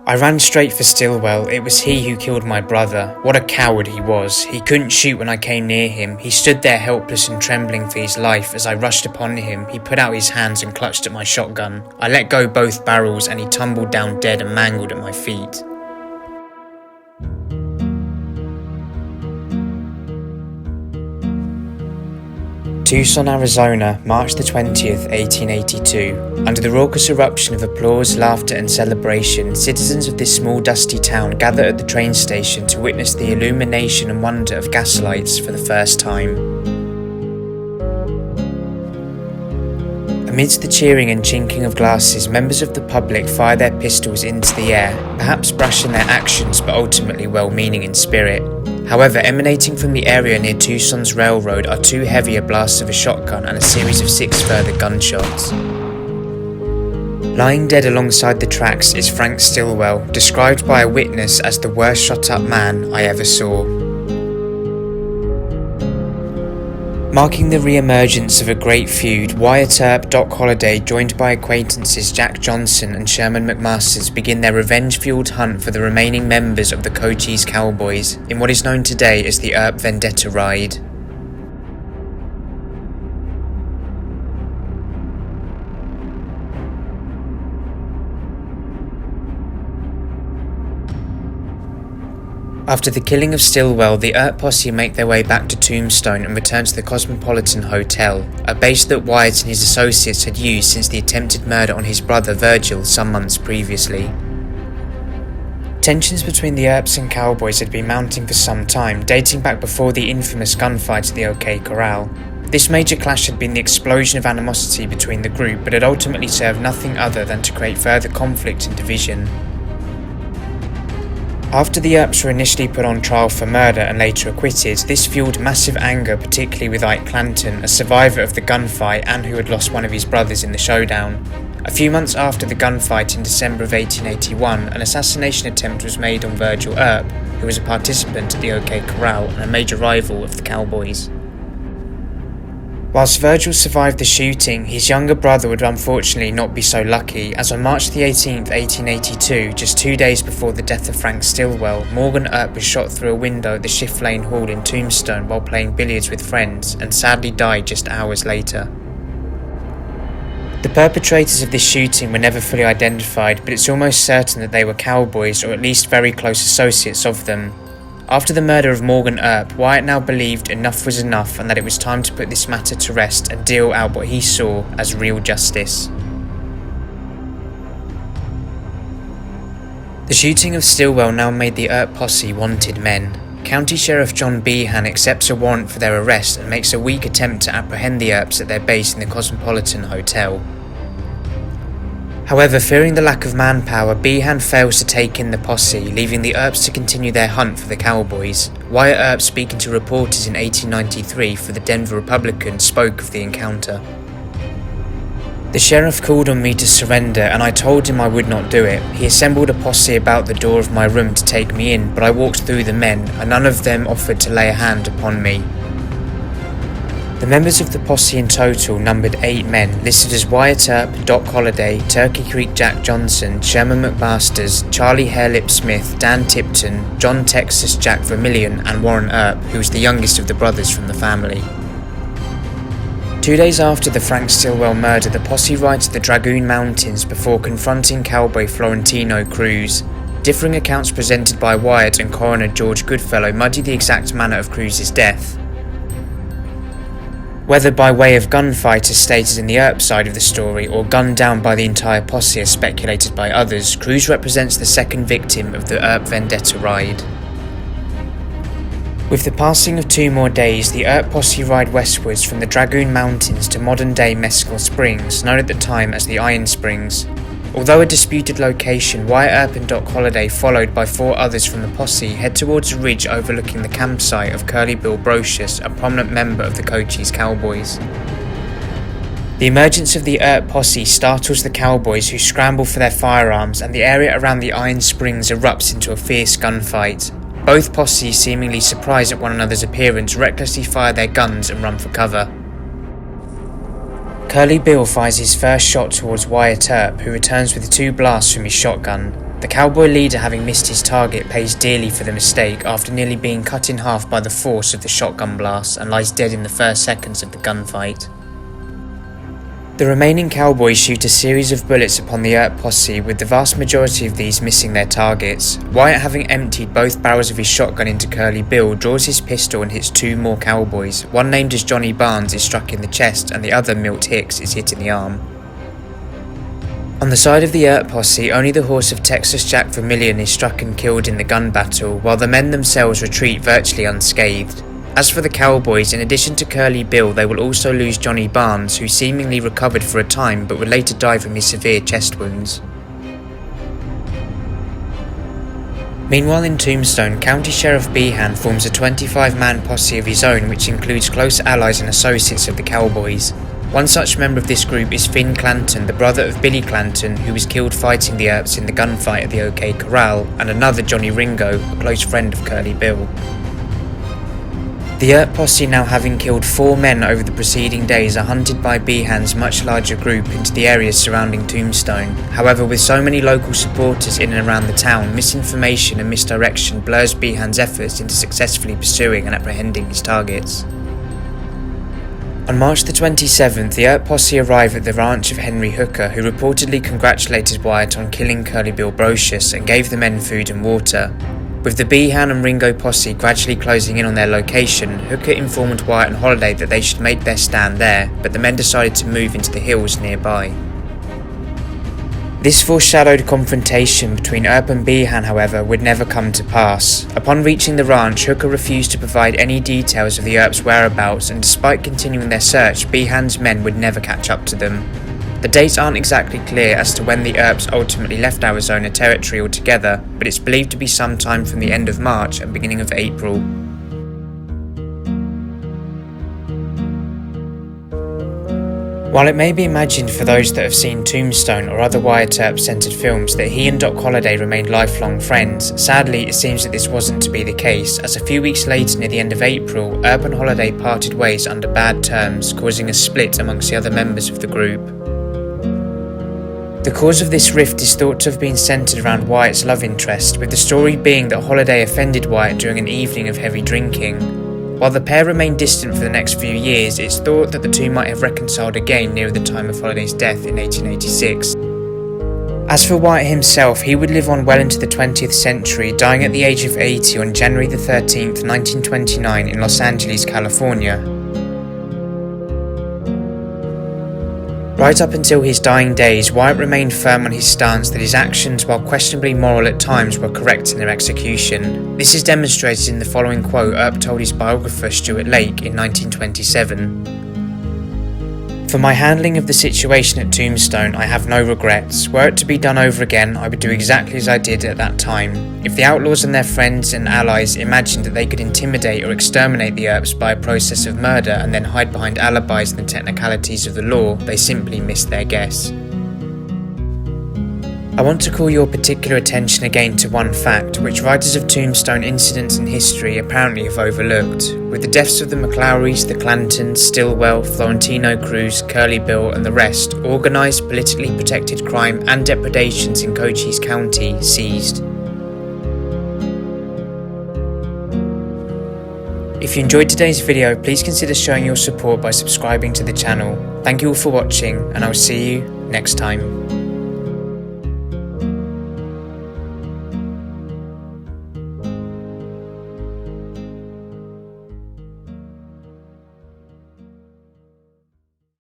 I ran straight for Stillwell. It was he who killed my brother. What a coward he was. He couldn't shoot when I came near him. He stood there helpless and trembling for his life. As I rushed upon him, he put out his hands and clutched at my shotgun. I let go both barrels and he tumbled down dead and mangled at my feet. Tucson, Arizona, March the 20th, 1882. Under the raucous eruption of applause, laughter and celebration, citizens of this small dusty town gather at the train station to witness the illumination and wonder of gaslights for the first time. Amidst the cheering and chinking of glasses, members of the public fire their pistols into the air, perhaps brash in their actions but ultimately well-meaning in spirit. However, emanating from the area near Tucson's railroad are two heavier blasts of a shotgun and a series of 6 further gunshots. Lying dead alongside the tracks is Frank Stillwell, described by a witness as the worst shot-up man I ever saw. Marking the re-emergence of a great feud, Wyatt Earp, Doc Holliday, joined by acquaintances Jack Johnson and Sherman McMasters, begin their revenge-fueled hunt for the remaining members of the Cochise Cowboys in what is known today as the Earp Vendetta Ride. After the killing of Stillwell, the Earp posse make their way back to Tombstone and return to the Cosmopolitan Hotel, a base that Wyatt and his associates had used since the attempted murder on his brother Virgil some months previously. Tensions between the Earps and Cowboys had been mounting for some time, dating back before the infamous gunfight at the OK Corral. This major clash had been the explosion of animosity between the group, but had ultimately served nothing other than to create further conflict and division. After the Earps were initially put on trial for murder and later acquitted, this fueled massive anger, particularly with Ike Clanton, a survivor of the gunfight and who had lost one of his brothers in the showdown. A few months after the gunfight in December of 1881, an assassination attempt was made on Virgil Earp, who was a participant at the OK Corral and a major rival of the Cowboys. Whilst Virgil survived the shooting, his younger brother would unfortunately not be so lucky, as on March the 18th, 1882, just 2 days before the death of Frank Stillwell, Morgan Earp was shot through a window at the Shift Lane Hall in Tombstone while playing billiards with friends, and sadly died just hours later. The perpetrators of this shooting were never fully identified, but it's almost certain that they were Cowboys, or at least very close associates of them. After the murder of Morgan Earp, Wyatt now believed enough was enough and that it was time to put this matter to rest and deal out what he saw as real justice. The shooting of Stillwell now made the Earp posse wanted men. County Sheriff John Behan accepts a warrant for their arrest and makes a weak attempt to apprehend the Earps at their base in the Cosmopolitan Hotel. However, fearing the lack of manpower, Behan fails to take in the posse, leaving the Earps to continue their hunt for the Cowboys. Wyatt Earp, speaking to reporters in 1893 for the Denver Republican, spoke of the encounter. The sheriff called on me to surrender and I told him I would not do it. He assembled a posse about the door of my room to take me in, but I walked through the men and none of them offered to lay a hand upon me. The members of the posse in total numbered 8 men, listed as Wyatt Earp, Doc Holliday, Turkey Creek Jack Johnson, Sherman McMasters, Charlie Harelip Smith, Dan Tipton, John Texas Jack Vermillion, and Warren Earp, who was the youngest of the brothers from the family. 2 days after the Frank Stillwell murder, the posse rides the Dragoon Mountains before confronting cowboy Florentino Cruz. Differing accounts presented by Wyatt and coroner George Goodfellow muddy the exact manner of Cruz's death. Whether by way of gunfight as stated in the Earp side of the story or gunned down by the entire posse as speculated by others, Cruz represents the second victim of the Earp Vendetta ride. With the passing of 2 more days, the Earp posse ride westwards from the Dragoon Mountains to modern-day Mescal Springs, known at the time as the Iron Springs. Although a disputed location, Wyatt Earp and Doc Holliday, followed by 4 others from the posse, head towards a ridge overlooking the campsite of Curly Bill Brocious, a prominent member of the Cochise Cowboys. The emergence of the Earp posse startles the Cowboys, who scramble for their firearms, and the area around the Iron Springs erupts into a fierce gunfight. Both posses, seemingly surprised at one another's appearance, recklessly fire their guns and run for cover. Curly Bill fires his first shot towards Wyatt Earp, who returns with 2 blasts from his shotgun. The cowboy leader, having missed his target, pays dearly for the mistake after nearly being cut in half by the force of the shotgun blast and lies dead in the first seconds of the gunfight. The remaining cowboys shoot a series of bullets upon the Earp posse, with the vast majority of these missing their targets. Wyatt, having emptied both barrels of his shotgun into Curly Bill, draws his pistol and hits two more cowboys. One, named as Johnny Barnes, is struck in the chest, and the other, Milt Hicks, is hit in the arm. On the side of the Earp posse, only the horse of Texas Jack Vermillion is struck and killed in the gun battle, while the men themselves retreat virtually unscathed. As for the cowboys, in addition to Curly Bill, they will also lose Johnny Barnes, who seemingly recovered for a time but would later die from his severe chest wounds. Meanwhile in Tombstone, County Sheriff Behan forms a 25-man posse of his own, which includes close allies and associates of the cowboys. One such member of this group is Finn Clanton, the brother of Billy Clanton, who was killed fighting the Earps in the gunfight at the OK Corral, and another, Johnny Ringo, a close friend of Curly Bill. The Earp posse, now having killed 4 men over the preceding days, are hunted by Behan's much larger group into the areas surrounding Tombstone. However, with so many local supporters in and around the town, misinformation and misdirection blurs Behan's efforts into successfully pursuing and apprehending his targets. On March the 27th, the Earp posse arrive at the ranch of Henry Hooker, who reportedly congratulated Wyatt on killing Curly Bill Brocious and gave the men food and water. With the Behan and Ringo posse gradually closing in on their location, Hooker informed Wyatt and Holliday that they should make their stand there, but the men decided to move into the hills nearby. This foreshadowed confrontation between Earp and Behan, however, would never come to pass. Upon reaching the ranch, Hooker refused to provide any details of the Earps' whereabouts, and despite continuing their search, Behan's men would never catch up to them. The dates aren't exactly clear as to when the Earps ultimately left Arizona Territory altogether, but it's believed to be sometime from the end of March and beginning of April. While it may be imagined for those that have seen Tombstone or other Wyatt Earp-centered films that he and Doc Holliday remained lifelong friends, sadly it seems that this wasn't to be the case, as a few weeks later, near the end of April, Earp and Holliday parted ways under bad terms, causing a split amongst the other members of the group. The cause of this rift is thought to have been centred around Wyatt's love interest, with the story being that Holliday offended Wyatt during an evening of heavy drinking. While the pair remained distant for the next few years, it's thought that the two might have reconciled again near the time of Holliday's death in 1886. As for Wyatt himself, he would live on well into the 20th century, dying at the age of 80 on January the 13th, 1929 in Los Angeles, California. Right up until his dying days, Wyatt remained firm on his stance that his actions, while questionably moral at times, were correct in their execution. This is demonstrated in the following quote Earp told his biographer Stuart Lake in 1927. "For my handling of the situation at Tombstone, I have no regrets. Were it to be done over again, I would do exactly as I did at that time. If the outlaws and their friends and allies imagined that they could intimidate or exterminate the Earps by a process of murder and then hide behind alibis and the technicalities of the law, they simply missed their guess. I want to call your particular attention again to one fact, which writers of Tombstone incidents in history apparently have overlooked. With the deaths of the McLaurys, the Clantons, Stillwell, Florentino Cruz, Curly Bill and the rest, organised, politically protected crime and depredations in Cochise County ceased. If you enjoyed today's video, please consider showing your support by subscribing to the channel. Thank you all for watching, and I'll see you next time.